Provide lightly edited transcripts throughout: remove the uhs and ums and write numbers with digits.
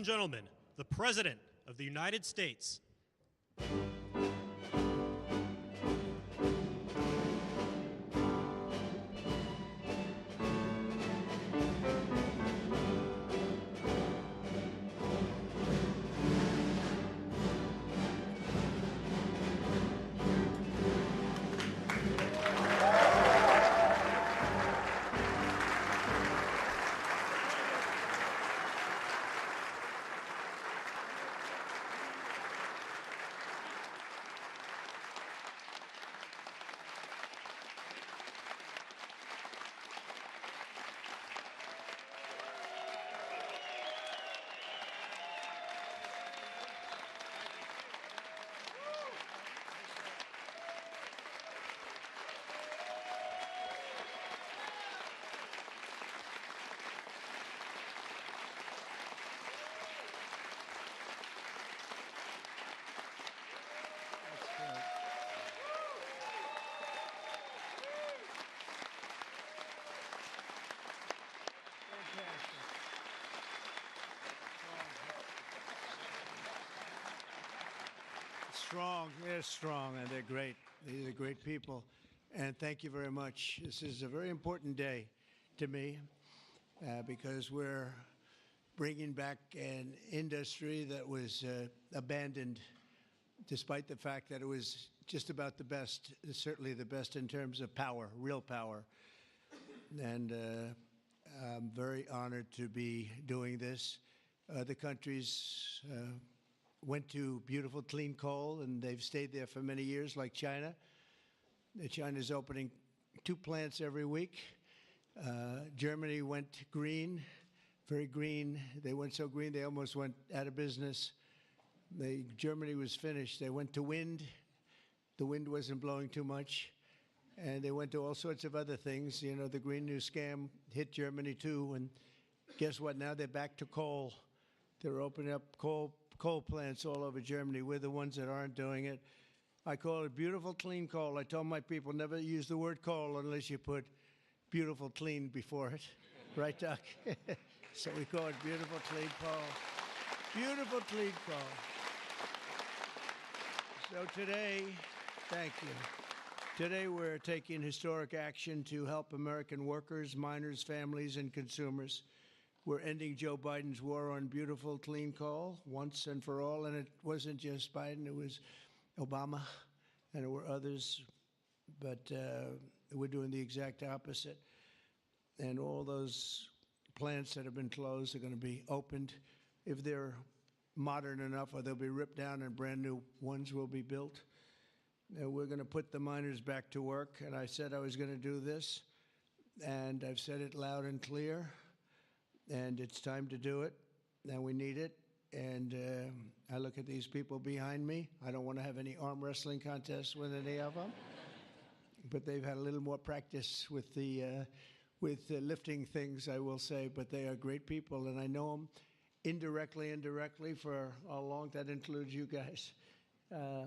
gentlemen, the President of the United States. Strong, they're strong, and they're great. These are great people, and thank you very much. This is a very important day to me because we're bringing back an industry that was abandoned, despite the fact that it was just about the best, certainly the best in terms of power, real power. And I'm very honored to be doing this. Other countries went to beautiful, clean coal, and they've stayed there for many years, like China. China's opening 2 plants every week. Germany went green, very green. They went so green they almost went out of business. Germany was finished. They went to wind. The wind wasn't blowing too much. And they went to all sorts of other things. You know, the Green New Scam hit Germany too. And guess what? Now they're back to coal. They're opening up coal plants all over Germany. We're the ones that aren't doing it. I call it beautiful, clean coal. I told my people, never use the word coal unless you put beautiful, clean before it. Right, Doc? So we call it beautiful, clean coal. Beautiful, clean coal. So today, thank you. Today we're taking historic action to help American workers, miners, families, and consumers. We're ending Joe Biden's war on beautiful, clean coal once and for all. And it wasn't just Biden, it was Obama, and there were others. But we're doing the exact opposite. And all those plants that have been closed are going to be opened. If they're modern enough, or they'll be ripped down and brand new ones will be built. And we're going to put the miners back to work. And I said I was going to do this. And I've said it loud and clear. And it's time to do it, and we need it. And I look at these people behind me. I don't want to have any arm wrestling contests with any of them, but they've had a little more practice with the lifting things, I will say. But they are great people, and I know them indirectly for a long. That includes you guys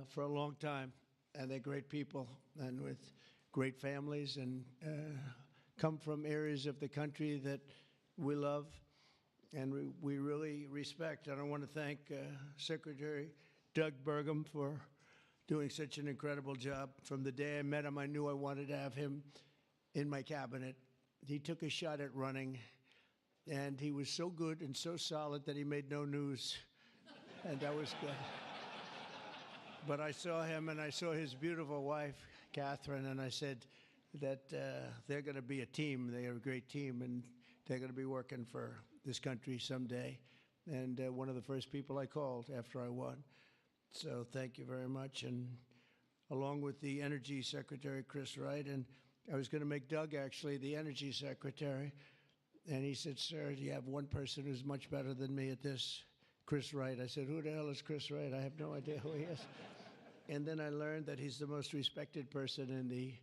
for a long time, and they're great people, and with great families, and come from areas of the country that we love and we really respect. And I want to thank Secretary Doug Burgum for doing such an incredible job. From the day I met him, I knew I wanted to have him in my cabinet. He took a shot at running, and he was so good and so solid that he made no news, and that was good. But I saw him, and I saw his beautiful wife, Catherine, and I said that they're going to be a team. They are a great team, and they're going to be working for this country someday. And one of the first people I called after I won. So thank you very much. And along with the Energy Secretary, Chris Wright, and I was going to make Doug actually the Energy Secretary. And he said, sir, you have one person who's much better than me at this, Chris Wright. I said, who the hell is Chris Wright? I have no idea who he is. And then I learned that he's the most respected person in the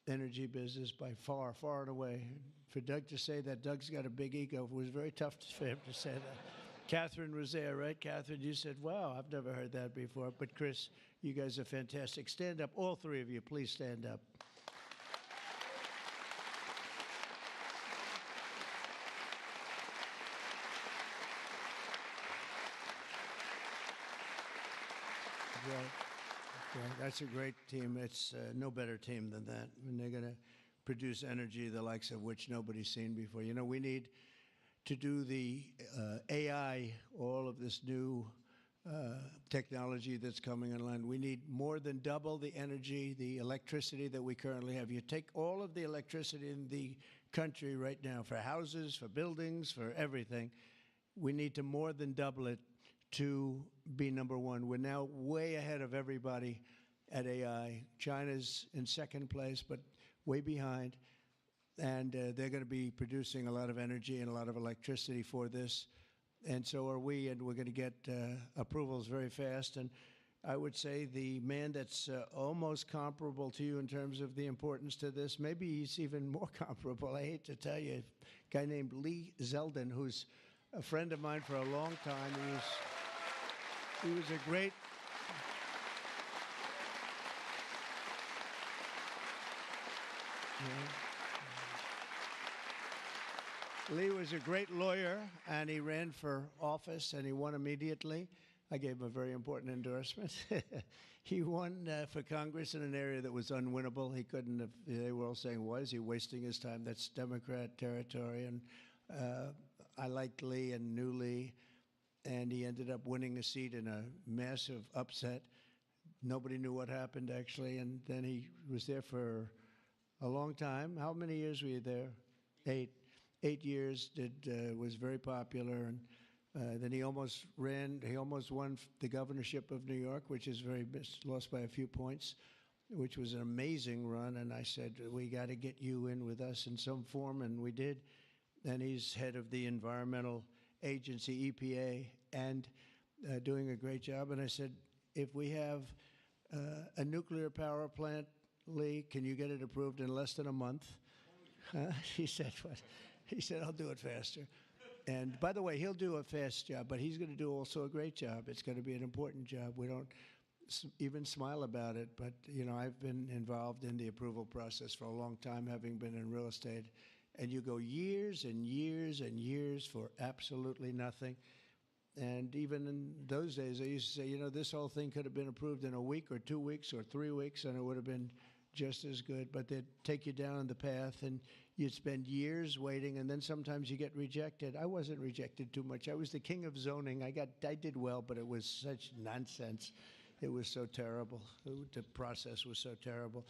energy business by far, far and away. For Doug to say that Doug's got a big ego, it was very tough for him to say that. Catherine was there, right? Catherine, you said, wow, I've never heard that before. But Chris, you guys are fantastic. Stand up, all three of you, please stand up. Yeah, that's a great team. It's no better team than that. And they're going to produce energy the likes of which nobody's seen before. You know, we need to do the AI, all of this new technology that's coming online. We need more than double the energy, the electricity that we currently have. You take all of the electricity in the country right now for houses, for buildings, for everything. We need to more than double it to be number one. We're now way ahead of everybody at AI. China's in second place, but way behind. And they're going to be producing a lot of energy and a lot of electricity for this. And so are we, and we're going to get approvals very fast. And I would say the man that's almost comparable to you in terms of the importance to this, maybe he's even more comparable, I hate to tell you, a guy named Lee Zeldin, who's a friend of mine for a long time. He was a great... Lee was a great lawyer, and he ran for office, and he won immediately. I gave him a very important endorsement. He won for Congress in an area that was unwinnable. He couldn't have, they were all saying, why is he wasting his time? That's Democrat territory. And I liked Lee and knew Lee, and he ended up winning a seat in a massive upset. Nobody knew what happened, actually, and then he was there for a long time. How many years were you there? 8 years. Was very popular, and then he almost ran. He almost won the governorship of New York, which is lost by a few points, which was an amazing run. And I said, we got to get you in with us in some form, and we did. And he's head of the environmental agency, EPA, and doing a great job. And I said, if we have a nuclear power plant, Lee, can you get it approved in less than a month? He said, what? He said, I'll do it faster. And by the way, he'll do a fast job, but he's going to do also a great job. It's going to be an important job. We don't even smile about it, but, you know, I've been involved in the approval process for a long time, having been in real estate. And you go years and years and years for absolutely nothing. And even in those days, I used to say, you know, this whole thing could have been approved in a week or 2 weeks or 3 weeks, and it would have been just as good. But they'd take you down the path, and you'd spend years waiting, and then sometimes you get rejected. I wasn't rejected too much. I was the king of zoning. I did well, but it was such nonsense. It was so terrible. The process was so terrible.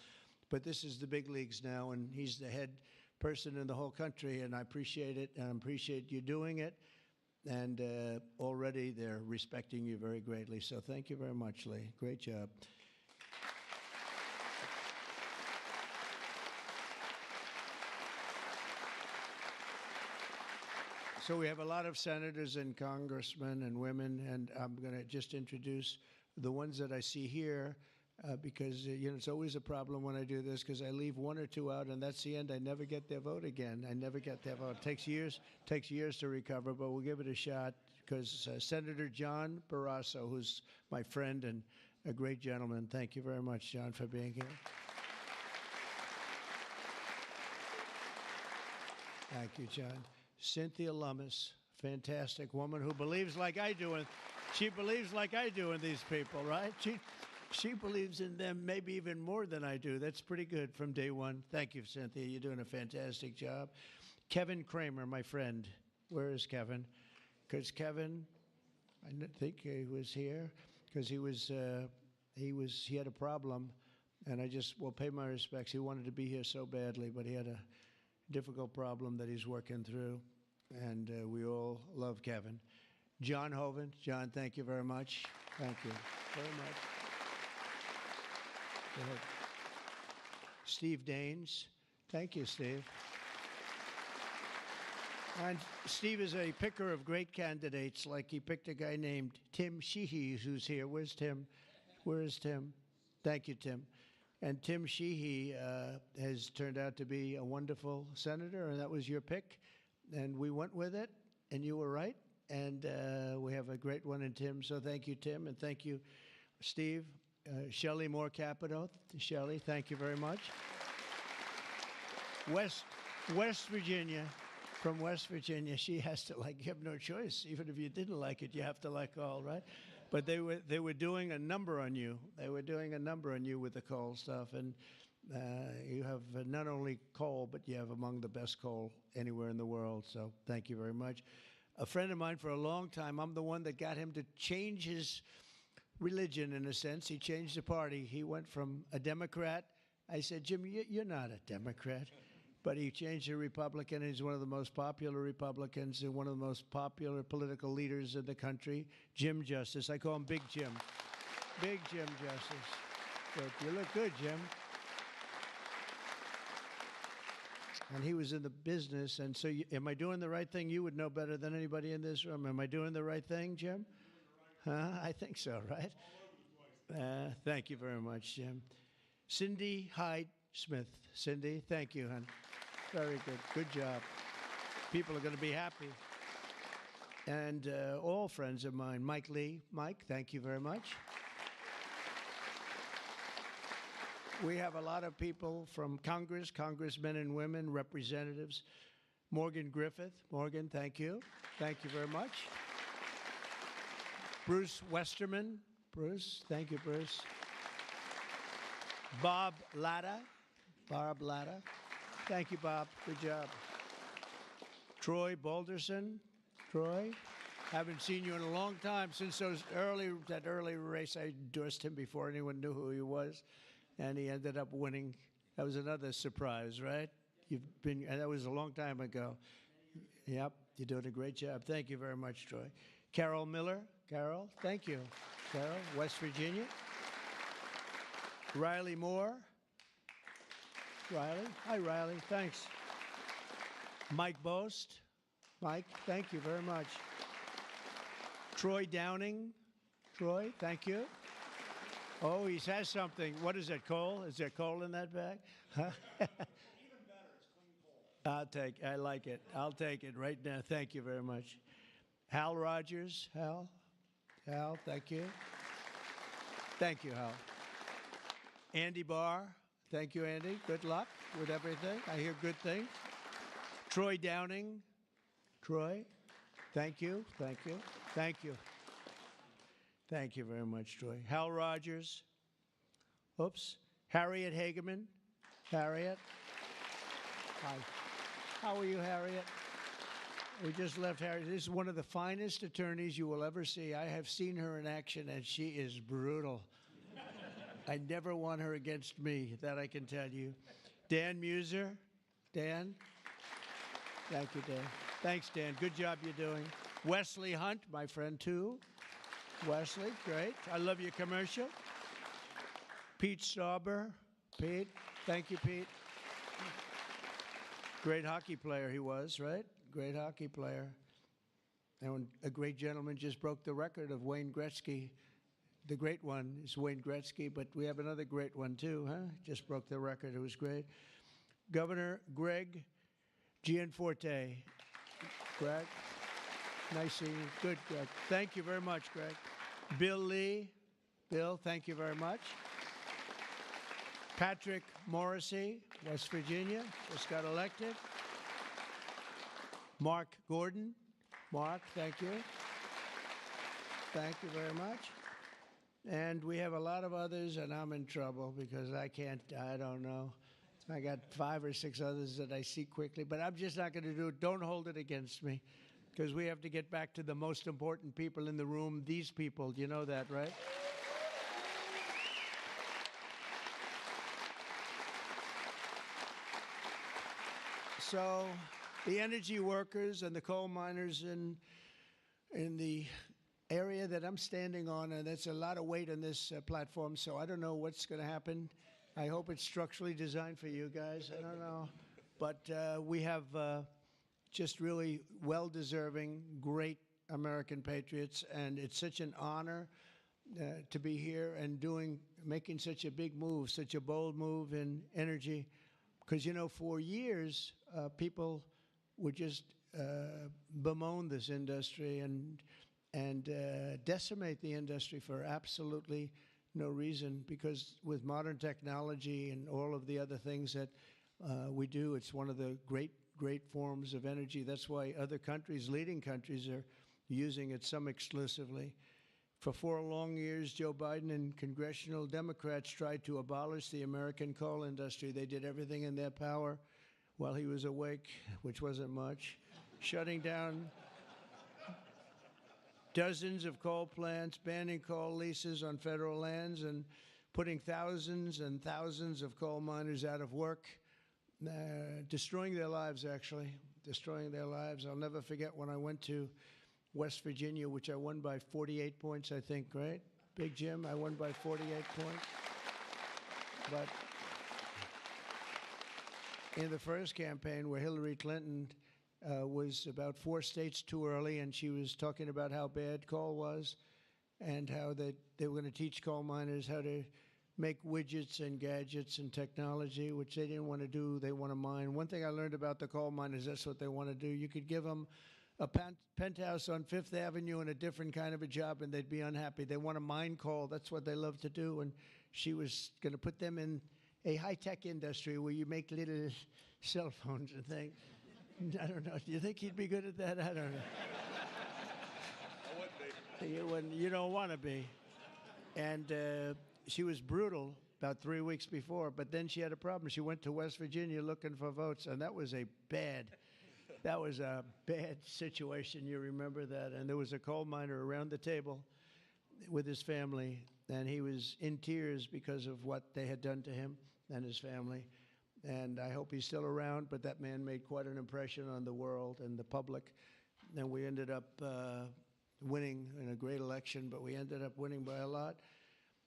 But this is the big leagues now, and he's the head person in the whole country, and I appreciate it, and I appreciate you doing it. And already they're respecting you very greatly. So thank you very much, Lee. Great job. So we have a lot of senators and congressmen and women, and I'm going to just introduce the ones that I see here because, you know, it's always a problem when I do this because I leave one or two out, and that's the end. I never get their vote again. I never get their vote. It takes years to recover, but we'll give it a shot because Senator John Barrasso, who's my friend and a great gentleman. Thank you very much, John, for being here. Thank you, John. Cynthia Lummis, fantastic woman who believes like I do, and she believes like I do in these people, right? She believes in them maybe even more than I do. That's pretty good from day one. Thank you, Cynthia. You're doing a fantastic job. Kevin Kramer, my friend. Where is Kevin? Because Kevin, I think he was here because he had a problem, and I just will pay my respects. He wanted to be here so badly, but he had a difficult problem that he's working through, and we all love Kevin. John Hoven. John, thank you very much. Thank you very much. Go ahead. Steve Daines. Thank you, Steve. And Steve is a picker of great candidates, like he picked a guy named Tim Sheehy, who's here. Where's Tim? Where is Tim? Thank you, Tim. And Tim Sheehy has turned out to be a wonderful senator, and that was your pick. And we went with it, and you were right. And we have a great one in Tim. So thank you, Tim, and thank you, Steve. Shelley Moore Capito. Shelley, thank you very much. West Virginia. From West Virginia, she has to like, you have no choice. Even if you didn't like it, you have to like all, right? But they were doing a number on you. They were doing a number on you with the coal stuff, and you have not only coal, but you have among the best coal anywhere in the world. So thank you very much. A friend of mine for a long time, I'm the one that got him to change his religion in a sense. He changed the party. He went from a Democrat. I said, Jim, you're not a Democrat. But he changed to Republican. He's one of the most popular Republicans and one of the most popular political leaders in the country, Jim Justice. I call him Big Jim. Big Jim Justice. Good. You look good, Jim. And he was in the business. And so am I doing the right thing? You would know better than anybody in this room. Am I doing the right thing, Jim? Huh? I think so, right? Thank you very much, Jim. Cindy Hyde Smith. Cindy, thank you, hon. Very good. Good job. People are going to be happy. And all friends of mine. Mike Lee. Mike, thank you very much. We have a lot of people from Congress, congressmen and women, representatives. Morgan Griffith. Morgan, thank you. Thank you very much. Bruce Westerman. Bruce, thank you, Bruce. Bob Latta. Bob Latta. Thank you, Bob. Good job. Troy Balderson. Troy, haven't seen you in a long time. Since that early race, I endorsed him before anyone knew who he was, and he ended up winning. That was another surprise, right? That was a long time ago. Yep, you're doing a great job. Thank you very much, Troy. Carol Miller. Carol, thank you. Carol, West Virginia. Riley Moore. Riley. Hi, Riley. Thanks. Mike Boast. Mike, thank you very much. Troy Downing. Troy, thank you. Oh, he has something. What is that, coal? Is there coal in that bag? Huh? Even better, it's clean coal. I like it. I'll take it right now. Thank you very much. Hal Rogers. Hal. Hal, thank you. Thank you, Hal. Andy Barr. Thank you, Andy. Good luck with everything. I hear good things. Troy Downing. Troy, thank you. Thank you. Thank you. Thank you very much, Troy. Hal Rogers. Oops. Harriet Hageman. Harriet. Hi. How are you, Harriet? We just left Harriet. This is one of the finest attorneys you will ever see. I have seen her in action, and she is brutal. I never want her against me, that I can tell you. Dan Muser. Dan. Thank you, Dan. Thanks, Dan. Good job you're doing. Wesley Hunt, my friend, too. Wesley, great. I love your commercial. Pete Stauber. Pete. Thank you, Pete. Great hockey player he was, right? Great hockey player. And a great gentleman just broke the record of Wayne Gretzky. The great one is Wayne Gretzky, but we have another great one, too, huh? Just broke the record. It was great. Governor Greg Gianforte. Greg, nice seeing you. Good, Greg. Thank you very much, Greg. Bill Lee. Bill, thank you very much. Patrick Morrissey, West Virginia, just got elected. Mark Gordon. Mark, thank you. Thank you very much. And we have a lot of others, and I'm in trouble because I don't know. I got 5 or 6 others that I see quickly, but I'm just not going to do it. Don't hold it against me because we have to get back to the most important people in the room, these people. You know that, right? So the energy workers and the coal miners in the area that I'm standing on, and that's a lot of weight on this platform, so I don't know what's going to happen. I hope it's structurally designed for you guys. I don't know. But we have just really well-deserving, great American patriots, and it's such an honor to be here and making such a big move, such a bold move in energy. Because, you know, for years, people would just bemoan this industry and decimate the industry for absolutely no reason, because with modern technology and all of the other things that we do, it's one of the great forms of energy. That's why other countries, leading countries, are using it, some exclusively. For 4 long years, Joe Biden and congressional Democrats tried to abolish the American coal industry. They did everything in their power while he was awake, which wasn't much, shutting down dozens of coal plants, banning coal leases on federal lands, and putting thousands and thousands of coal miners out of work, destroying their lives, actually, destroying their lives. I'll never forget when I went to West Virginia, which I won by 48 points, I think, right? Big Jim, I won by 48 points. But in the first campaign where Hillary Clinton was about 4 states too early, and she was talking about how bad coal was and how they were going to teach coal miners how to make widgets and gadgets and technology, which they didn't want to do. They want to mine. One thing I learned about the coal miners, that's what they want to do. You could give them a penthouse on Fifth Avenue and a different kind of a job, and they'd be unhappy. They want to mine coal. That's what they love to do. And she was going to put them in a high-tech industry where you make little cell phones and things. I don't know. Do you think he'd be good at that? I don't know. I wouldn't be. You don't want to be. And she was brutal about 3 weeks before, but then she had a problem. She went to West Virginia looking for votes, and that was a bad situation. You remember that? And there was a coal miner around the table with his family, and he was in tears because of what they had done to him and his family. And I hope he's still around, but that man made quite an impression on the world and the public. And we ended up winning in a great election, but we ended up winning by a lot.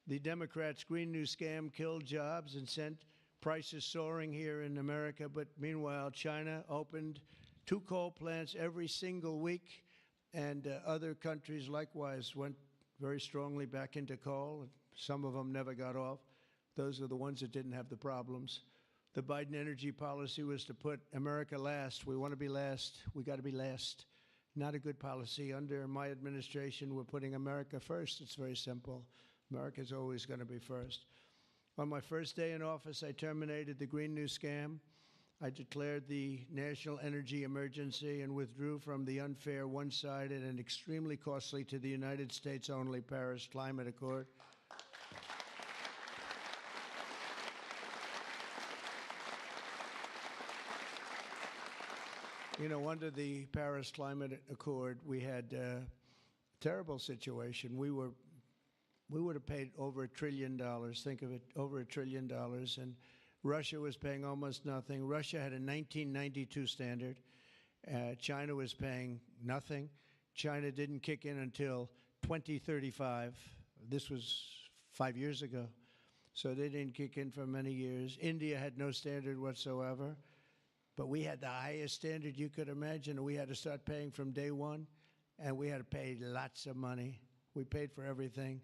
The Democrats' Green New Scam killed jobs and sent prices soaring here in America. But meanwhile, China opened 2 coal plants every single week, and other countries likewise went very strongly back into coal. Some of them never got off. Those are the ones that didn't have the problems. The Biden energy policy was to put America last. We want to be last. We got to be last. Not a good policy. Under my administration, we're putting America first. It's very simple. America's always going to be first. On my first day in office, I terminated the Green New Scam. I declared the national energy emergency and withdrew from the unfair, one-sided, and extremely costly to the United States only Paris Climate Accord. You know, under the Paris Climate Accord, we had a terrible situation. We would have paid over $1 trillion. Think of it, over $1 trillion. And Russia was paying almost nothing. Russia had a 1992 standard. China was paying nothing. China didn't kick in until 2035. This was 5 years ago. So they didn't kick in for many years. India had no standard whatsoever. But we had the highest standard you could imagine. We had to start paying from day one, and we had to pay lots of money. We paid for everything.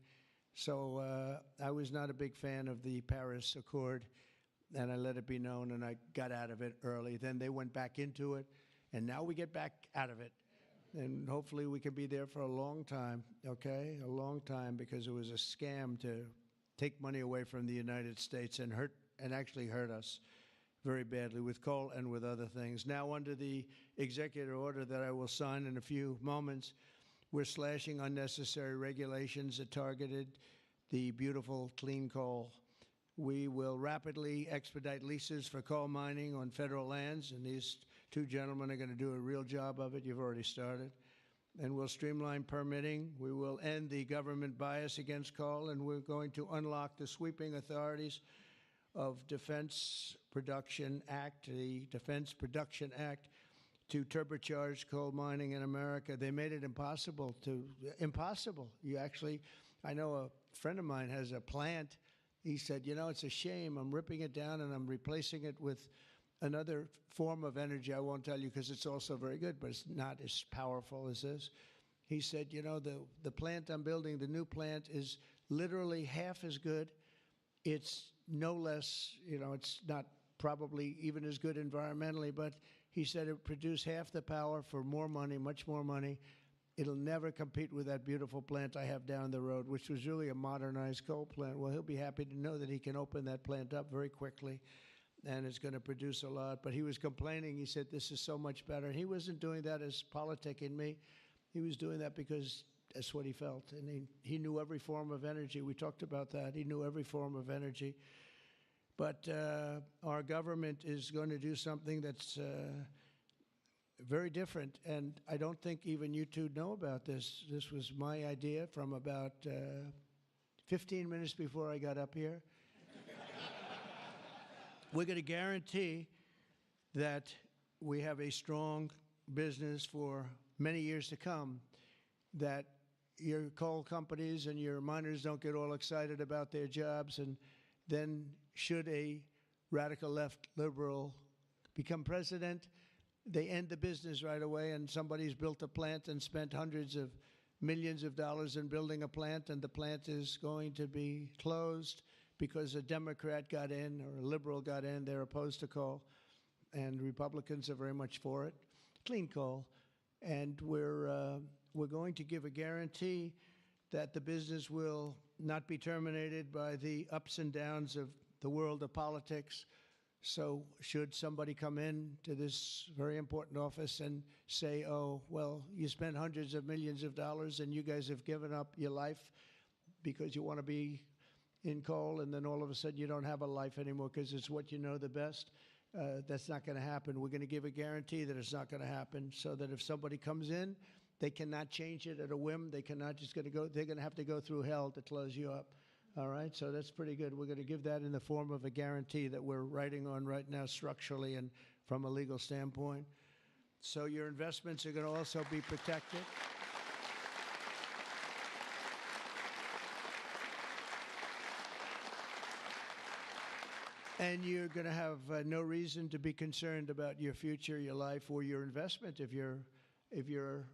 So I was not a big fan of the Paris Accord, and I let it be known, and I got out of it early. Then they went back into it, and now we get back out of it. And hopefully we can be there for a long time, okay? A long time, because it was a scam to take money away from the United States and actually hurt us very badly with coal and with other things. Now, under the executive order that I will sign in a few moments, we're slashing unnecessary regulations that targeted the beautiful clean coal. We will rapidly expedite leases for coal mining on federal lands, and these 2 gentlemen are going to do a real job of it. You've already started. And we'll streamline permitting. We will end the government bias against coal, and we're going to unlock the sweeping authorities of Defense Production Act, the Defense Production Act, to turbocharge coal mining in America. They made it impossible. You actually, I know a friend of mine has a plant. He said, you know, it's a shame. I'm ripping it down and I'm replacing it with another form of energy. I won't tell you because it's also very good, but it's not as powerful as this. He said, you know, the plant I'm building, the new plant, is literally half as good. It's no less, you know, it's not probably even as good environmentally, but he said it produced half the power for more money, much more money. It'll never compete with that beautiful plant I have down the road, which was really a modernized coal plant. Well, he'll be happy to know that he can open that plant up very quickly, and it's going to produce a lot. But he was complaining. He said, this is so much better. He wasn't doing that as politicking me. He was doing that because That's what he felt. And he knew every form of energy. We talked about that. He knew every form of energy. But our government is going to do something that's very different. And I don't think even you two know about this. This was my idea from about 15 minutes before I got up here. We're going to guarantee that we have a strong business for many years to come, that your coal companies and your miners don't get all excited about their jobs, and then should a radical left liberal become president, they end the business right away, and somebody's built a plant and spent hundreds of millions of dollars in building a plant, and the plant is going to be closed because a Democrat got in or a liberal got in. They're opposed to coal, and Republicans are very much for it. Clean coal. And we're going to give a guarantee that the business will not be terminated by the ups and downs of the world of politics. So should somebody come in to this very important office and say, oh, well, you spent hundreds of millions of dollars and you guys have given up your life because you want to be in coal, and then all of a sudden you don't have a life anymore because it's what you know the best, that's not going to happen. We're going to give a guarantee that it's not going to happen, so that if somebody comes in, they cannot change it at a whim. They cannot just going to go, they're going to have to go through hell to close you up. All right, so that's pretty good. We're going to give that in the form of a guarantee that we're writing on right now structurally and from a legal standpoint. So your investments are going to also be protected. And you're going to have no reason to be concerned about your future, your life, or your investment if you're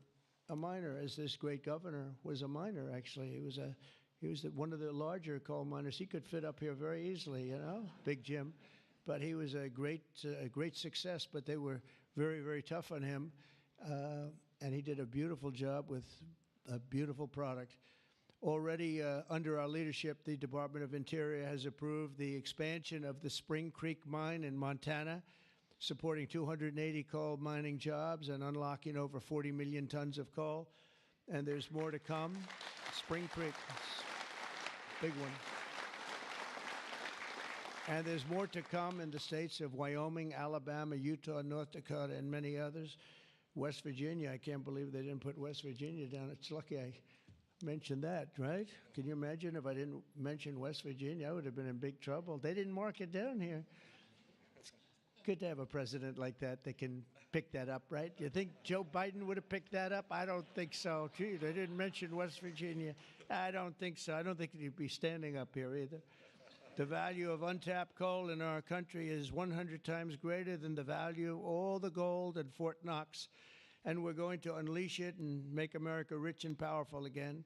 a miner, as this great governor was a miner. Actually, he was one of the larger coal miners. He could fit up here very easily, you know, Big Jim. But he was a great success. But they were very, very tough on him, and he did a beautiful job with a beautiful product. Already under our leadership, the Department of Interior has approved the expansion of the Spring Creek mine in Montana, supporting 280 coal mining jobs and unlocking over 40 million tons of coal. And there's more to come. Spring Creek, big one. And there's more to come in the states of Wyoming, Alabama, Utah, North Dakota, and many others. West Virginia, I can't believe they didn't put West Virginia down. It's lucky I mentioned that, right? Can you imagine if I didn't mention West Virginia? I would have been in big trouble. They didn't mark it down here. It's good to have a president like that can pick that up, right? You think Joe Biden would have picked that up? I don't think so. Gee, they didn't mention West Virginia. I don't think so. I don't think he'd be standing up here either. The value of untapped coal in our country is 100 times greater than the value of all the gold in Fort Knox. And we're going to unleash it and make America rich and powerful again.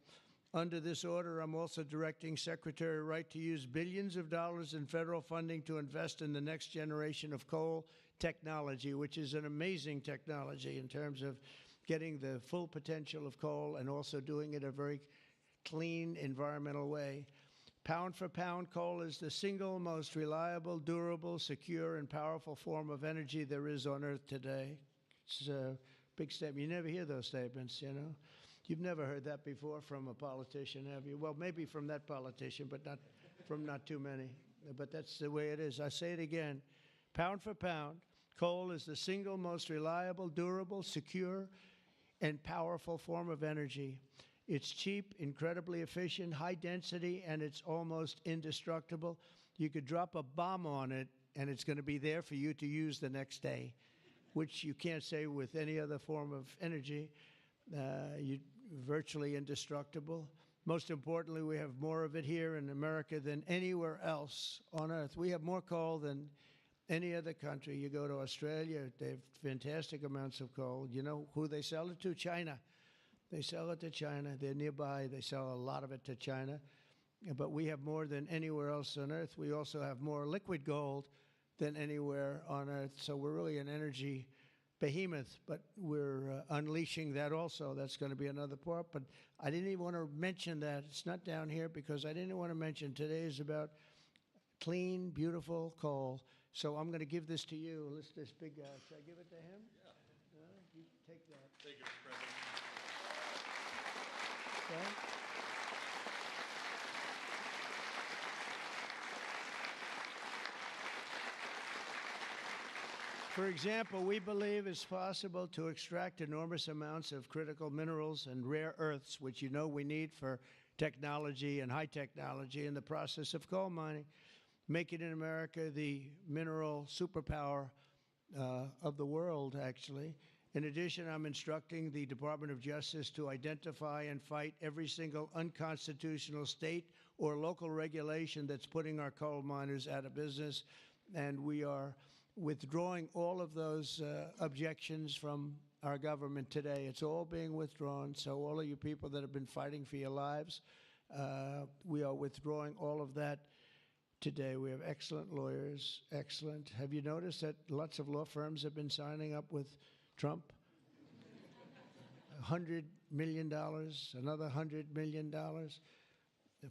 Under this order, I'm also directing Secretary Wright to use billions of dollars in federal funding to invest in the next generation of coal technology, which is an amazing technology in terms of getting the full potential of coal and also doing it a very clean, environmental way. Pound for pound, coal is the single most reliable, durable, secure, and powerful form of energy there is on Earth today. It's a big statement. You never hear those statements, you know. You've never heard that before from a politician, have you? Well, maybe from that politician, but not from not too many. But that's the way it is. I say it again. Pound for pound, coal is the single most reliable, durable, secure, and powerful form of energy. It's cheap, incredibly efficient, high density, and it's almost indestructible. You could drop a bomb on it, and it's going to be there for you to use the next day, which you can't say with any other form of energy. You're virtually indestructible. Most importantly, we have more of it here in America than anywhere else on Earth. We have more coal than any other country. You go to Australia, they have fantastic amounts of coal. You know who they sell it to? China. They sell it to China. They're nearby. They sell a lot of it to China. But we have more than anywhere else on Earth. We also have more liquid gold than anywhere on Earth. So we're really an energy behemoth, but we're unleashing that also. That's going to be another part. But I didn't even want to mention that. It's not down here because I didn't want to mention today is about clean, beautiful coal. So I'm going to give this to you. This big guy. Should I give it to him? Yeah. You take that. Thank you, Mr. President. right? For example, we believe it's possible to extract enormous amounts of critical minerals and rare earths, which you know we need for technology and high technology in the process of coal mining, making in America the mineral superpower of the world, actually. In addition, I'm instructing the Department of Justice to identify and fight every single unconstitutional state or local regulation that's putting our coal miners out of business. And we are withdrawing all of those objections from our government today. It's all being withdrawn. So all of you people that have been fighting for your lives, we are withdrawing all of that today. We have excellent lawyers, excellent. Have you noticed that lots of law firms have been signing up with Trump? $100 million, another $100 million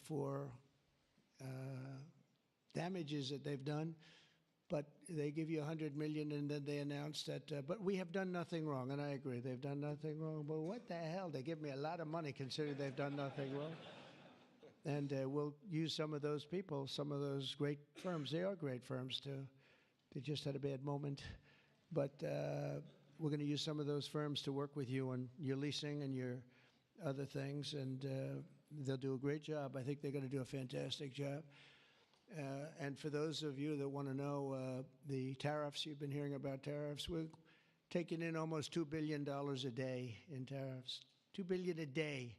for damages that they've done. But they give you $100 million and then they announce that, but we have done nothing wrong. And I agree, they've done nothing wrong. But what the hell? They give me a lot of money considering they've done nothing wrong. And we'll use some of those people, some of those great firms. They are great firms, too. They just had a bad moment. But we're going to use some of those firms to work with you on your leasing and your other things. And they'll do a great job. I think they're going to do a fantastic job. And for those of you that want to know the tariffs, you've been hearing about tariffs, we're taking in almost $2 billion a day in tariffs. $2 billion a day.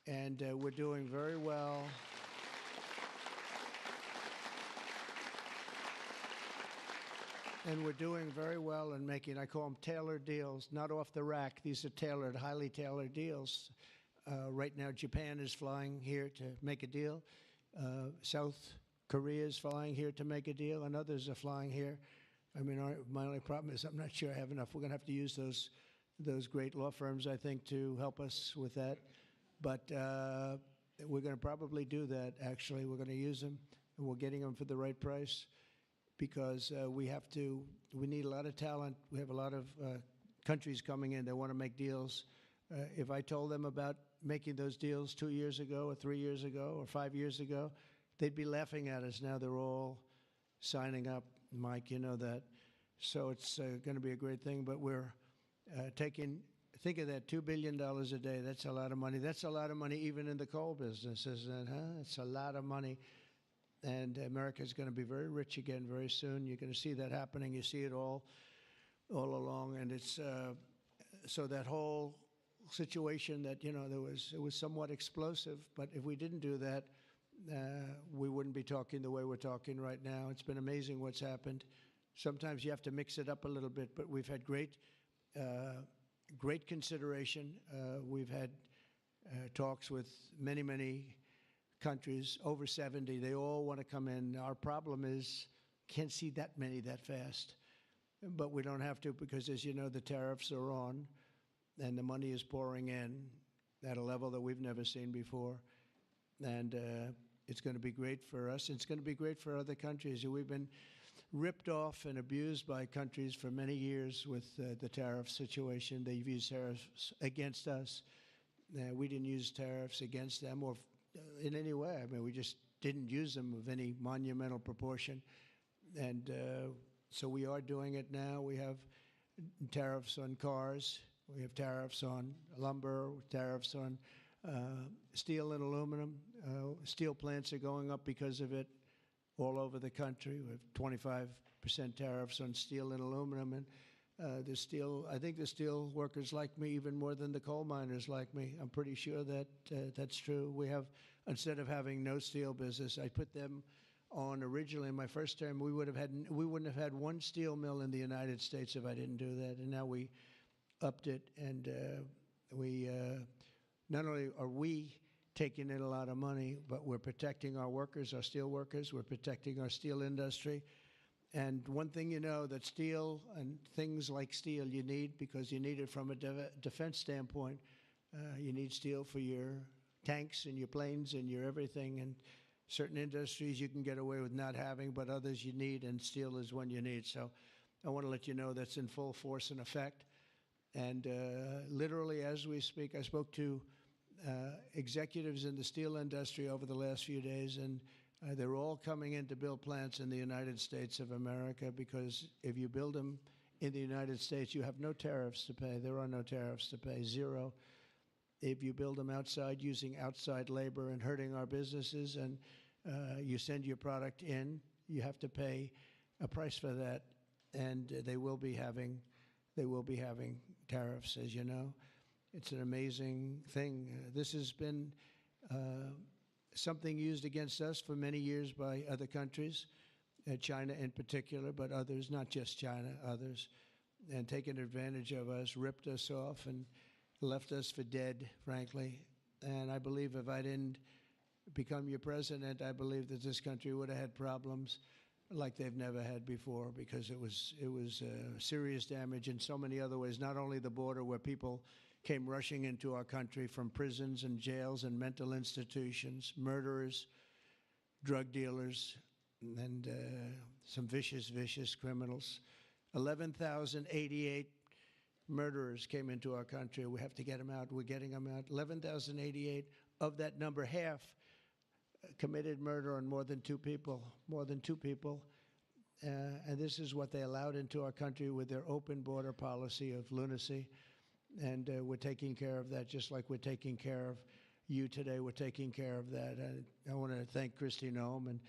And we're doing very well. And we're doing very well in making, I call them tailored deals, not off the rack. These are tailored, highly tailored deals. Right now, Japan is flying here to make a deal. South Korea is flying here to make a deal, and others are flying here. I mean, my only problem is I'm not sure I have enough. We're going to have to use those great law firms, I think, to help us with that. But we're going to probably do that, actually. We're going to use them, and we're getting them for the right price because we need a lot of talent. We have a lot of countries coming in that want to make deals. If I told them about making those deals 2 years ago or 3 years ago or 5 years ago, they'd be laughing at us. Now they're all signing up. Mike, you know that. So it's going to be a great thing. But we're think of that, $2 billion a day. That's a lot of money. That's a lot of money even in the coal business, isn't it? Huh? It's a lot of money. And America's going to be very rich again very soon. You're going to see that happening. You see it all along. And it's so that whole situation that, you know, it was somewhat explosive. But if we didn't do that, we wouldn't be talking the way we're talking right now. It's been amazing what's happened. Sometimes you have to mix it up a little bit, but we've had great consideration. We've had talks with many, many countries, over 70. They all want to come in. Our problem is can't see that many that fast. But we don't have to because, as you know, the tariffs are on and the money is pouring in at a level that we've never seen before. And it's going to be great for us. It's going to be great for other countries. We've been ripped off and abused by countries for many years with the tariff situation. They've used tariffs against us. We didn't use tariffs against them or in any way. I mean, we just didn't use them of any monumental proportion. And so we are doing it now. We have tariffs on cars. We have tariffs on lumber, tariffs on steel and aluminum. Steel plants are going up because of it all over the country. We have 25% tariffs on steel and aluminum. And I think the steel workers like me even more than the coal miners like me. I'm pretty sure that that's true. We have, instead of having no steel business, I put them on originally in my first term. We wouldn't have had one steel mill in the United States if I didn't do that. And now we upped it, and we not only are we taking in a lot of money, but we're protecting our workers, our steel workers. We're protecting our steel industry. And one thing you know, that steel and things like steel you need because you need it from a defense standpoint. You need steel for your tanks and your planes and your everything. And certain industries you can get away with not having, but others you need, and steel is one you need. So I want to let you know that's in full force and effect. And literally as we speak, I spoke to executives in the steel industry over the last few days, and they're all coming in to build plants in the United States of America, because if you build them in the United States, you have no tariffs to pay. There are no tariffs to pay, zero. If you build them outside using outside labor and hurting our businesses, and you send your product in, you have to pay a price for that, and they will be having tariffs, as you know. It's an amazing thing. This has been something used against us for many years by other countries, China in particular, but others, not just China, others, and taken advantage of us, ripped us off, and left us for dead, frankly. And I believe if I didn't become your president, I believe that this country would have had problems like they've never had before, because it was serious damage in so many other ways. Not only the border, where people came rushing into our country from prisons and jails and mental institutions, murderers, drug dealers, and some vicious, vicious criminals. 11,088 murderers came into our country. We have to get them out. We're getting them out. 11,088. Of that number, half committed murder on more than two people. And this is what they allowed into our country with their open border policy of lunacy. And we're taking care of that, just like we're taking care of you today. We're taking care of that. I want to thank Kristi Noem and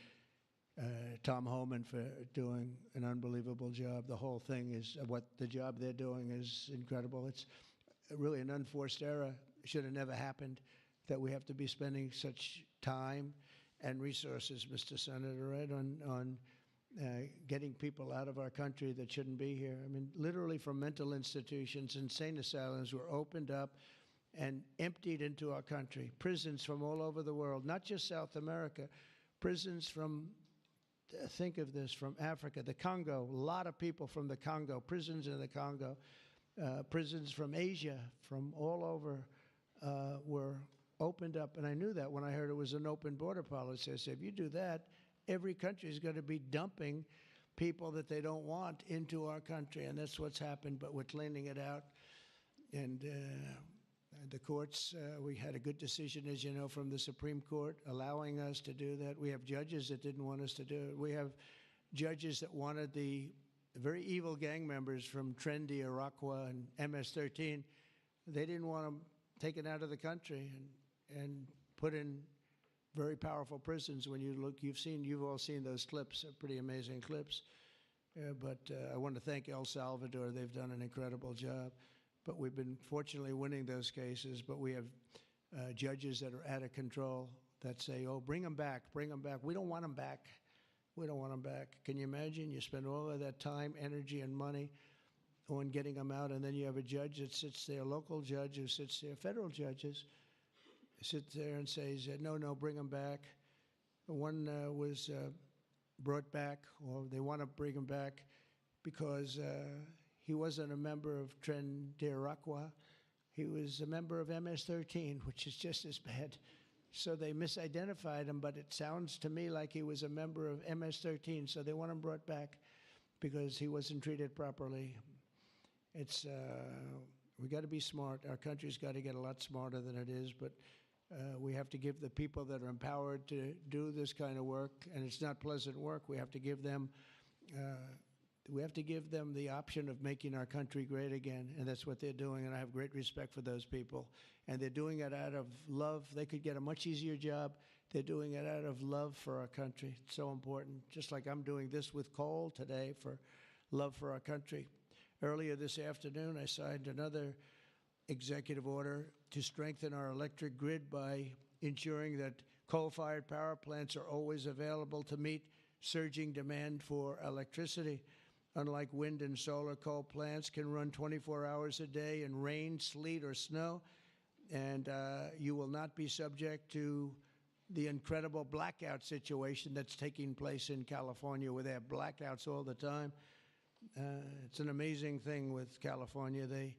Tom Homan for doing an unbelievable job. The whole thing is, the job they're doing is incredible. It's really an unforced error. It should have never happened, that we have to be spending such time and resources, Mr. Senator, right, on getting people out of our country that shouldn't be here. I mean, literally from mental institutions, insane asylums were opened up and emptied into our country. Prisons from all over the world, not just South America, prisons from, think of this, from Africa, the Congo, a lot of people from the Congo, prisons in the Congo, prisons from Asia, from all over, were opened up. And I knew that when I heard it was an open border policy. I said, if you do that, every country is going to be dumping people that they don't want into our country. And that's what's happened, but we're cleaning it out. And the courts, we had a good decision, as you know, from the Supreme Court, allowing us to do that. We have judges that didn't want us to do it. We have judges that wanted the very evil gang members from Trendy, Iroquois, and MS-13. They didn't want them taken out of the country and put in very powerful prisons. When you look, you've all seen those clips, pretty amazing clips. But I want to thank El Salvador. They've done an incredible job. But we've been fortunately winning those cases. But we have judges that are out of control that say, oh, bring them back, bring them back. We don't want them back. We don't want them back. Can you imagine? You spend all of that time, energy, and money on getting them out, and then you have a judge that sits there, a local judge who sits there, federal judges, sits there and says, no, bring them back. One was brought back, or they want to bring him back because he wasn't a member of Tren de Aragua. He was a member of MS-13, which is just as bad. So they misidentified him, but it sounds to me like he was a member of MS-13, so they want him brought back because he wasn't treated properly. It's, we got to be smart. Our country's got to get a lot smarter than it is, but we have to give the people that are empowered to do this kind of work, and it's not pleasant work. We have to give them the option of making our country great again, and that's what they're doing, and I have great respect for those people. And they're doing it out of love. They could get a much easier job. They're doing it out of love for our country. It's so important, just like I'm doing this with coal today for love for our country. Earlier this afternoon, I signed another executive order to strengthen our electric grid by ensuring that coal-fired power plants are always available to meet surging demand for electricity. Unlike wind and solar, coal plants can run 24 hours a day in rain, sleet, or snow, and you will not be subject to the incredible blackout situation that's taking place in California, where they have blackouts all the time. It's an amazing thing with California. They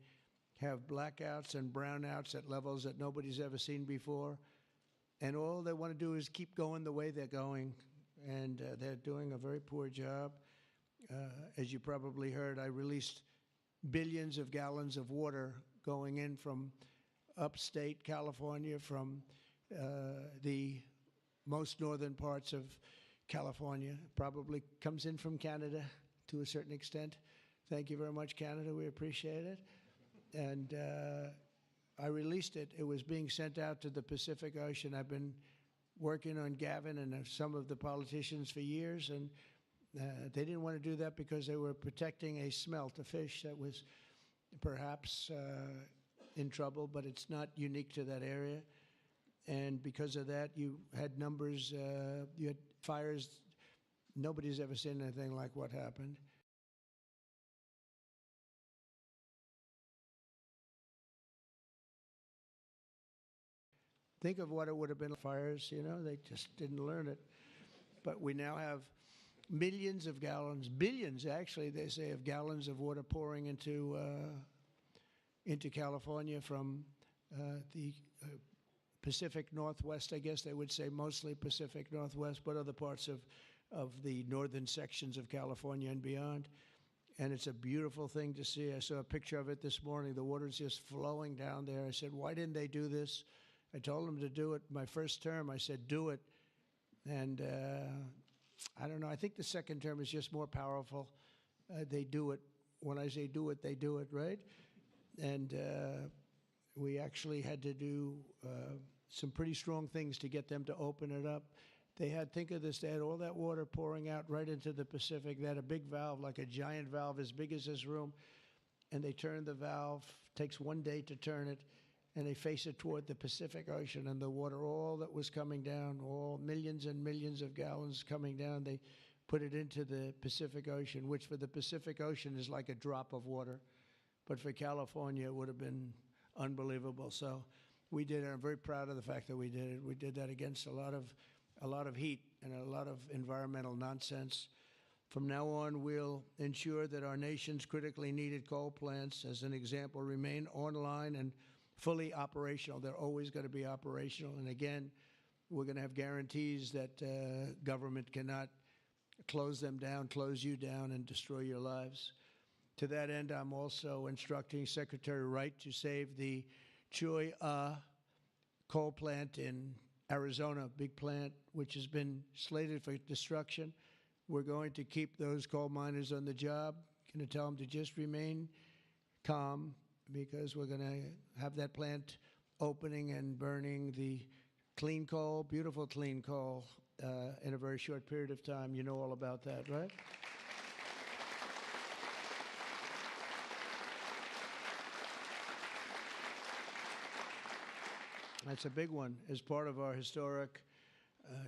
have blackouts and brownouts at levels that nobody's ever seen before, and all they want to do is keep going the way they're going, and they're doing a very poor job. As you probably heard, I released billions of gallons of water going in from upstate California, from the most northern parts of California. Probably comes in from Canada to a certain extent. Thank you very much, Canada. We appreciate it. And I released it. It was being sent out to the Pacific Ocean. I've been working on Gavin and some of the politicians for years, and they didn't want to do that because they were protecting a smelt, a fish that was perhaps in trouble, but it's not unique to that area. And because of that, you had numbers, you had fires. Nobody's ever seen anything like what happened. Think of what it would have been fires, you know, they just didn't learn it. But we now have millions of gallons, billions actually, they say, of gallons of water pouring into California from the Pacific Northwest, I guess they would say, mostly Pacific Northwest, but other parts of the northern sections of California and beyond. And it's a beautiful thing to see. I saw a picture of it this morning. The water's just flowing down there. I said, why didn't they do this? I told them to do it. My first term, I said, do it. And I don't know. I think the second term is just more powerful. They do it. When I say do it, they do it, right? And we actually had to do some pretty strong things to get them to open it up. They had, think of this, they had all that water pouring out right into the Pacific. They had a big valve, like a giant valve as big as this room. And they turned the valve. Takes 1 day to turn it. And they face it toward the Pacific Ocean, and the water, all that was coming down, all millions and millions of gallons coming down, they put it into the Pacific Ocean, which for the Pacific Ocean is like a drop of water. But for California, it would have been unbelievable. So we did it. I'm very proud of the fact that we did it. We did that against a lot of heat and a lot of environmental nonsense. From now on, we'll ensure that our nation's critically needed coal plants, as an example, remain online and fully operational. They're always going to be operational. And again, we're going to have guarantees that government cannot close them down, close you down, and destroy your lives. To that end, I'm also instructing Secretary Wright to save the Choy coal plant in Arizona, big plant, which has been slated for destruction. We're going to keep those coal miners on the job. Going to tell them to just remain calm, because we're going to have that plant opening and burning the clean coal, beautiful clean coal, in a very short period of time. You know all about that, right? That's a big one. As part of our historic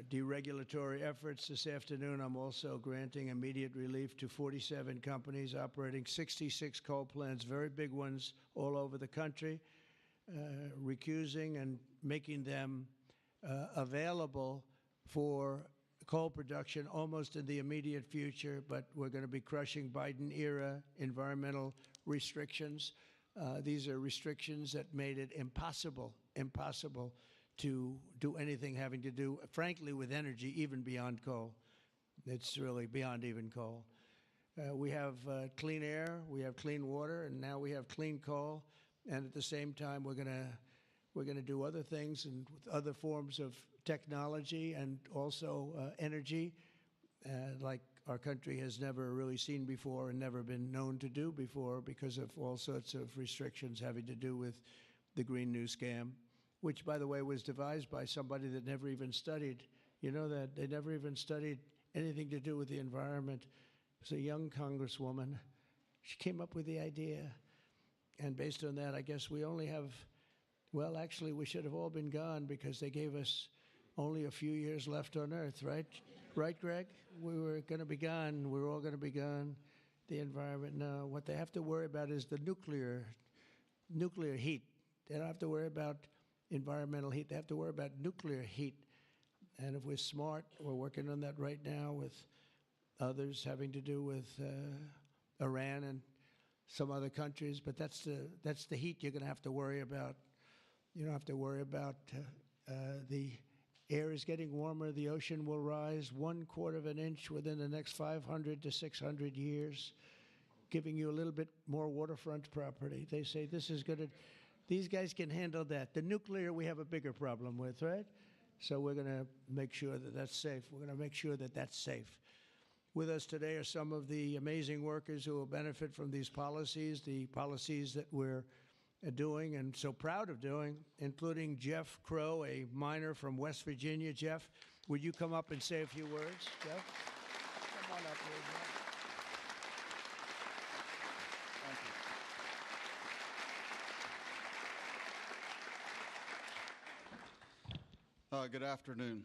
deregulatory efforts this afternoon, I'm also granting immediate relief to 47 companies operating 66 coal plants, very big ones all over the country, recusing and making them available for coal production almost in the immediate future. But we're going to be crushing Biden-era environmental restrictions. These are restrictions that made it impossible to do anything having to do, frankly, with energy, even beyond coal. It's really beyond even coal. We have clean air, we have clean water, and now we have clean coal. And at the same time, we're going to do other things and with other forms of technology and also energy, like our country has never really seen before and never been known to do before, because of all sorts of restrictions having to do with the Green New Scam, which, by the way, was devised by somebody that never even studied. You know that? They never even studied anything to do with the environment. It was a young congresswoman. She came up with the idea. And based on that, I guess we only have, well, actually, we should have all been gone, because they gave us only a few years left on Earth, right? Right, Greg? We were going to be gone. We're all going to be gone. The environment, no. What they have to worry about is the nuclear heat. They don't have to worry about environmental heat. They have to worry about nuclear heat. And if we're smart, we're working on that right now with others having to do with Iran and some other countries. But that's the heat you're going to have to worry about. You don't have to worry about the air is getting warmer. The ocean will rise 1/4 of an inch within the next 500 to 600 years, giving you a little bit more waterfront property. They say this is going to These guys can handle that. The nuclear, we have a bigger problem with, right? So we're going to make sure that that's safe. We're going to make sure that that's safe. With us today are some of the amazing workers who will benefit from these policies, the policies that we're doing and so proud of doing, including Jeff Crow, a miner from West Virginia. Jeff, would you come up and say a few words? Jeff? Come on up here, Jeff. Good afternoon,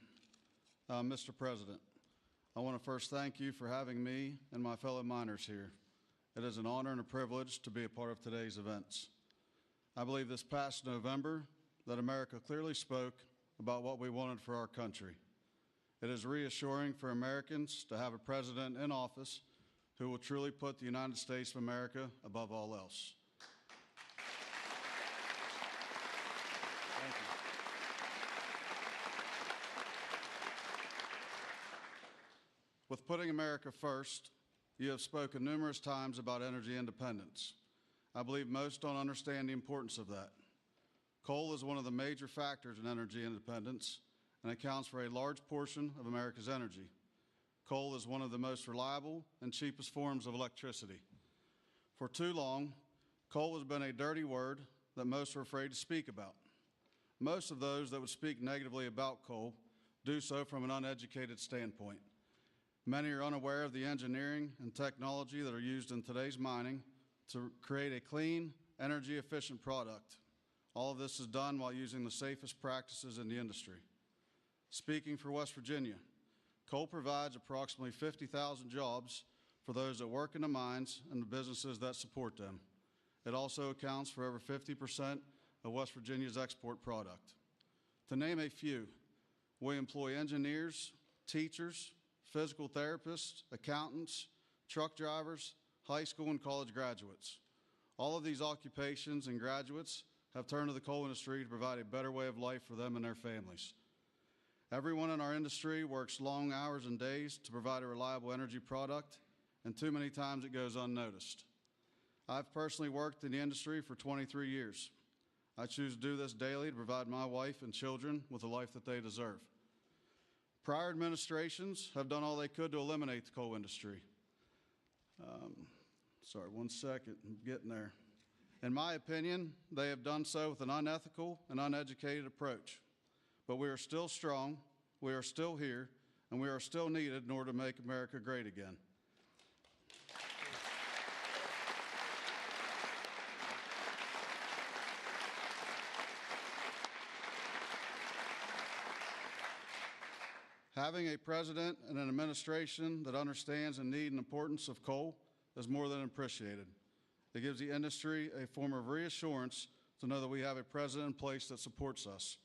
Mr. President. I want to first thank you for having me and my fellow miners here. It is an honor and a privilege to be a part of today's events. I believe this past November that America clearly spoke about what we wanted for our country. It is reassuring for Americans to have a president in office who will truly put the United States of America above all else. Thank you. With putting America first, you have spoken numerous times about energy independence. I believe most don't understand the importance of that. Coal is one of the major factors in energy independence and accounts for a large portion of America's energy. Coal is one of the most reliable and cheapest forms of electricity. For too long, coal has been a dirty word that most are afraid to speak about. Most of those that would speak negatively about coal do so from an uneducated standpoint. Many are unaware of the engineering and technology that are used in today's mining to create a clean, energy-efficient product. All of this is done while using the safest practices in the industry. Speaking for West Virginia, coal provides approximately 50,000 jobs for those that work in the mines and the businesses that support them. It also accounts for over 50% of West Virginia's export product. To name a few, we employ engineers, teachers, physical therapists, accountants, truck drivers, high school and college graduates. All of these occupations and graduates have turned to the coal industry to provide a better way of life for them and their families. Everyone in our industry works long hours and days to provide a reliable energy product, and too many times it goes unnoticed. I've personally worked in the industry for 23 years. I choose to do this daily to provide my wife and children with the life that they deserve. Prior administrations have done all they could to eliminate the coal industry. Sorry, one second, I'm getting there. In my opinion, they have done so with an unethical and uneducated approach. But we are still strong, we are still here, and we are still needed in order to make America great again. Having a president and an administration that understands the need and importance of coal is more than appreciated. It gives the industry a form of reassurance to know that we have a president in place that supports us.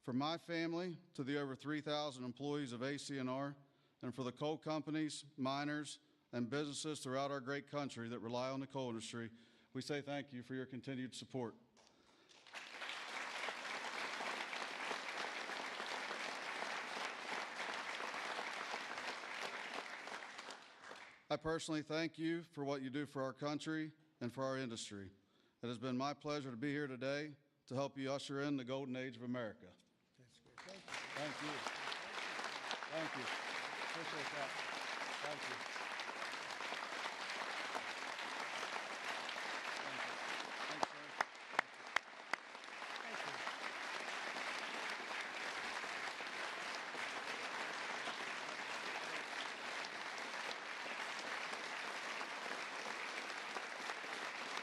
For my family, to the over 3,000 employees of AC&R, and for the coal companies, miners, and businesses throughout our great country that rely on the coal industry, we say thank you for your continued support. I personally thank you for what you do for our country and for our industry. It has been my pleasure to be here today to help you usher in the golden age of America. That's great. Thank you. Thank you. Appreciate that. Thank you. Thanks, sir. Thank you.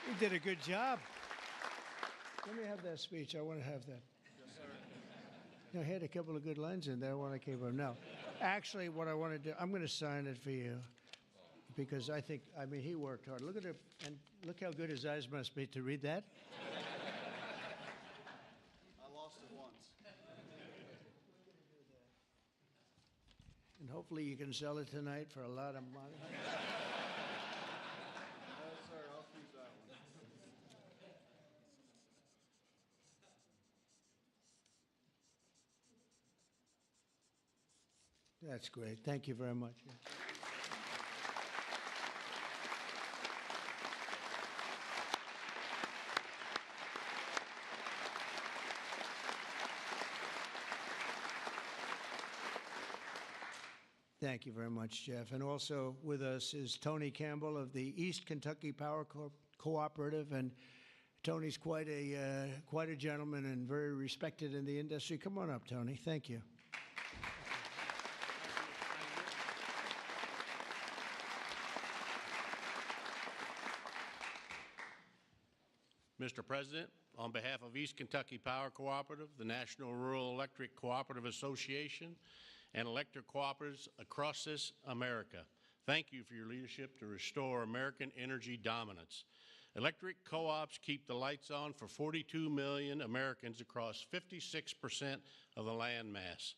You did a good job. Let me have that speech. I want to have that. Yes, sir. I had a couple of good lines in there when I came up. No, actually, what I want to do, I'm going to sign it for you because I mean, he worked hard. Look at it, and look how good his eyes must be to read that. I lost it once. And hopefully you can sell it tonight for a lot of money. No, sir, I'll keep that one. That's great. Thank you very much. Thank you very much, Jeff. And also with us is Tony Campbell of the East Kentucky Power Cooperative, and Tony's quite a gentleman and very respected in the industry. Come on up, Tony. Thank you. Mr. President, on behalf of East Kentucky Power Cooperative, the National Rural Electric Cooperative Association, and electric cooperatives across this America, thank you for your leadership to restore American energy dominance. Electric co-ops keep the lights on for 42 million Americans across 56% of the land mass.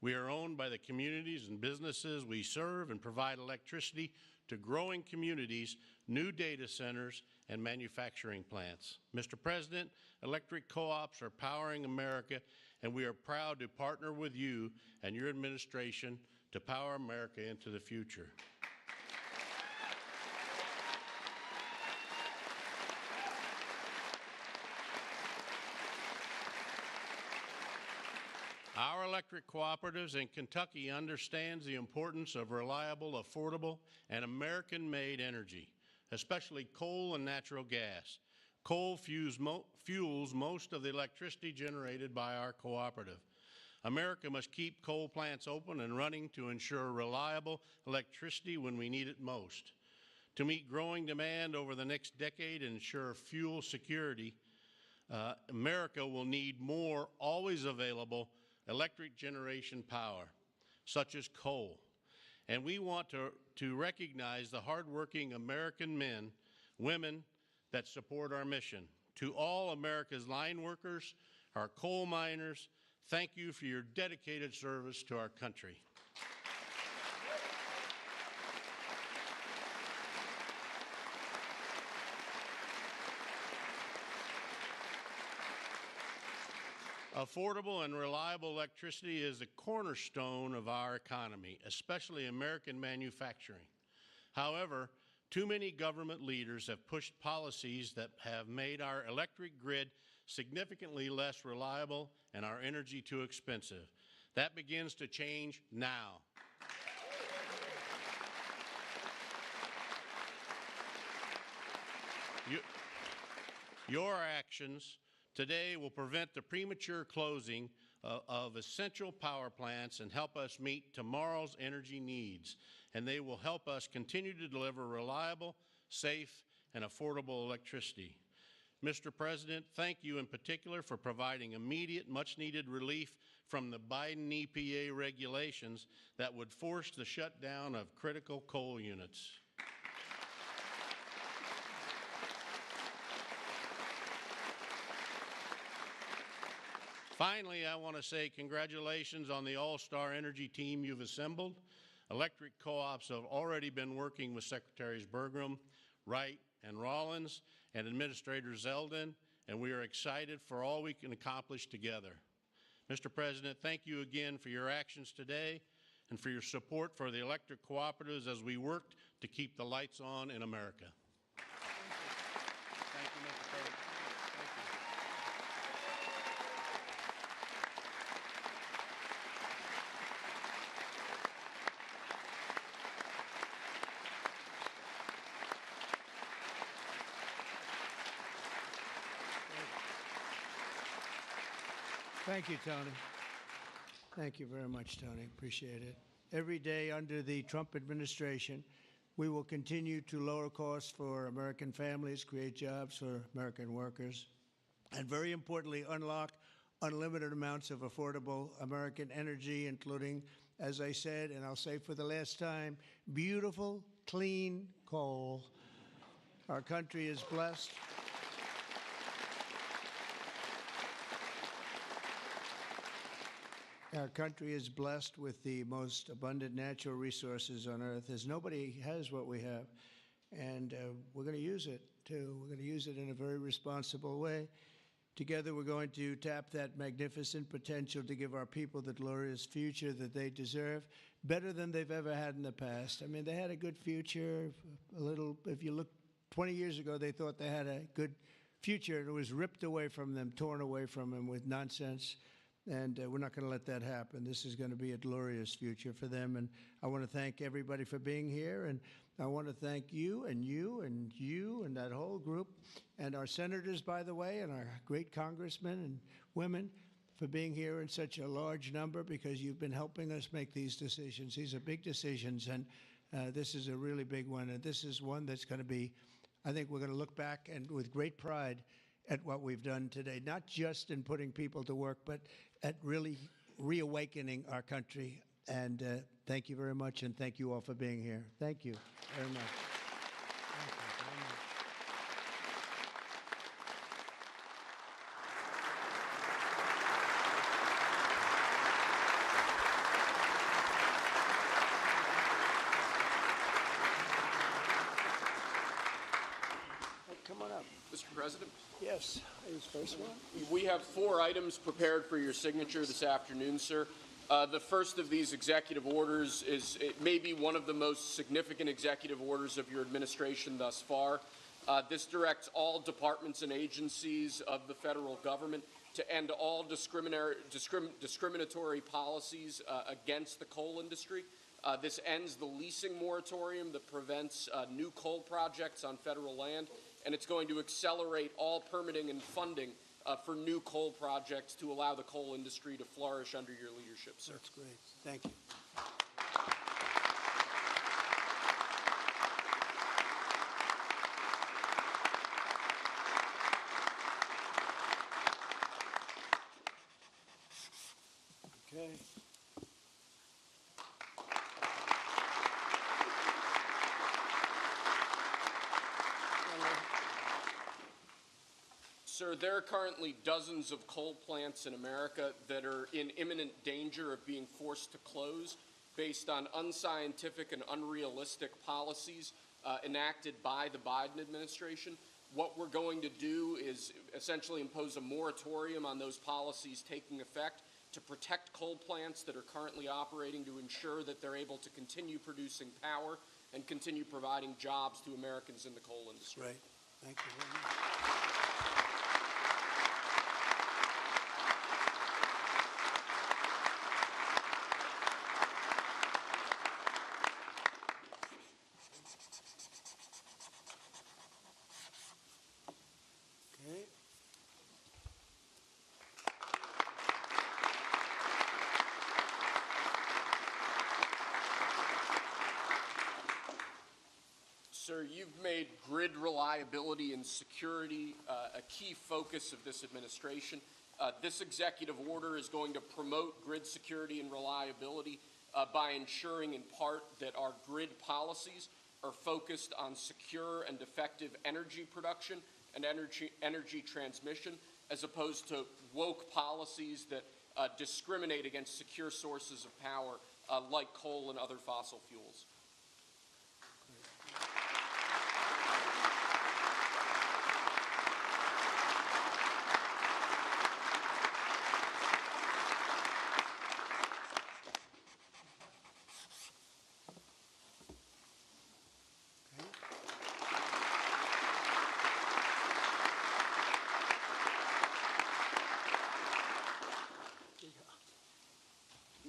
We are owned by the communities and businesses we serve and provide electricity to growing communities, new data centers, and manufacturing plants. Mr. President, electric co-ops are powering America, and we are proud to partner with you and your administration to power America into the future. Our electric cooperatives in Kentucky understands the importance of reliable, affordable, and American-made energy, especially coal and natural gas. Coal fuels most of the electricity generated by our cooperative. America must keep coal plants open and running to ensure reliable electricity when we need it most. To meet growing demand over the next decade and ensure fuel security, America will need more always available electric generation power, such as coal. And we want to recognize the hardworking American men, women that support our mission. To all America's line workers, our coal miners, thank you for your dedicated service to our country. Affordable and reliable electricity is the cornerstone of our economy, especially American manufacturing. However, too many government leaders have pushed policies that have made our electric grid significantly less reliable and our energy too expensive. That begins to change now. Your actions today will prevent the premature closing of essential power plants and help us meet tomorrow's energy needs. And they will help us continue to deliver reliable, safe, and affordable electricity. Mr. President, thank you in particular for providing immediate, much-needed relief from the Biden EPA regulations that would force the shutdown of critical coal units. Finally, I want to say congratulations on the all-star energy team you've assembled. Electric co-ops have already been working with Secretaries Burgum, Wright, and Rollins, and Administrator Zeldin, and we are excited for all we can accomplish together. Mr. President, thank you again for your actions today and for your support for the electric cooperatives as we work to keep the lights on in America. Thank you, Mr. President. Thank you, Tony. Thank you very much, Tony. Appreciate it. Every day under the Trump administration, we will continue to lower costs for American families, create jobs for American workers, and very importantly, unlock unlimited amounts of affordable American energy, including, as I said, and I'll say for the last time, beautiful, clean coal. Our country is blessed. Our country is blessed with the most abundant natural resources on earth, as nobody has what we have. And we're going to use it, too. We're going to use it in a very responsible way. Together, we're going to tap that magnificent potential to give our people the glorious future that they deserve, better than they've ever had in the past. I mean, they had a good future. If you look 20 years ago, they thought they had a good future, and it was ripped away from them, torn away from them with nonsense. and we're not going to let that happen. This is going to be a glorious future for them, and I want to thank everybody for being here, and I want to thank you and you and you and that whole group, and our senators, by the way, and our great congressmen and women for being here in such a large number, because you've been helping us make these decisions. These are big decisions, and this is a really big one, and this is one that's going to be, I think we're going to look back and with great pride at what we've done today, not just in putting people to work, but at really reawakening our country. And thank you very much, and thank you all for being here. Thank you very much. Thank you very much. Come on up. Mr. President, Yes, who's first one? we have 4 items prepared for your signature this afternoon, sir. The first of these executive orders it may be one of the most significant executive orders of your administration thus far. This directs all departments and agencies of the federal government to end all discriminatory policies against the coal industry. This ends the leasing moratorium that prevents new coal projects on federal land, and it's going to accelerate all permitting and funding for new coal projects to allow the coal industry to flourish under your leadership, sir. That's great. Thank you. Okay. Sir, there are currently dozens of coal plants in America that are in imminent danger of being forced to close based on unscientific and unrealistic policies enacted by the Biden administration. What we're going to do is essentially impose a moratorium on those policies taking effect to protect coal plants that are currently operating, to ensure that they're able to continue producing power and continue providing jobs to Americans in the coal industry. Great. Thank you very much. Okay. Sir, you've made grid reliability and security a key focus of this administration. This executive order is going to promote grid security and reliability by ensuring in part that our grid policies are focused on secure and effective energy production and energy transmission, as opposed to woke policies that discriminate against secure sources of power like coal and other fossil fuels.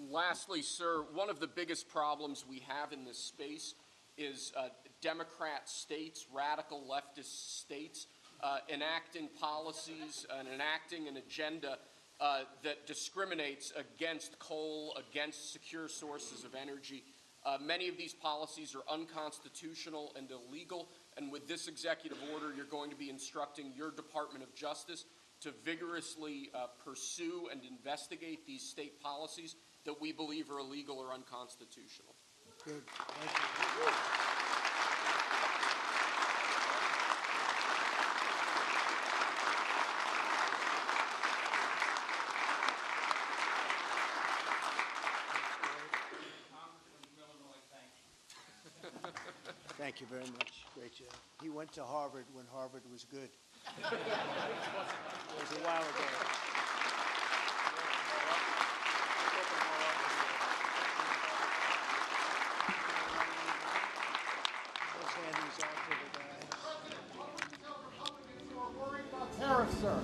Lastly, sir, one of the biggest problems we have in this space is Democrat states, radical leftist states, enacting policies and enacting an agenda that discriminates against coal, against secure sources of energy. Many of these policies are unconstitutional and illegal, and with this executive order, you're going to be instructing your Department of Justice to vigorously pursue and investigate these state policies that we believe are illegal or unconstitutional. Good. Thank you. Thank you very much. Great job. He went to Harvard when Harvard was good. It was a while ago. Let's hand these out to the guy. Tariffs, sir.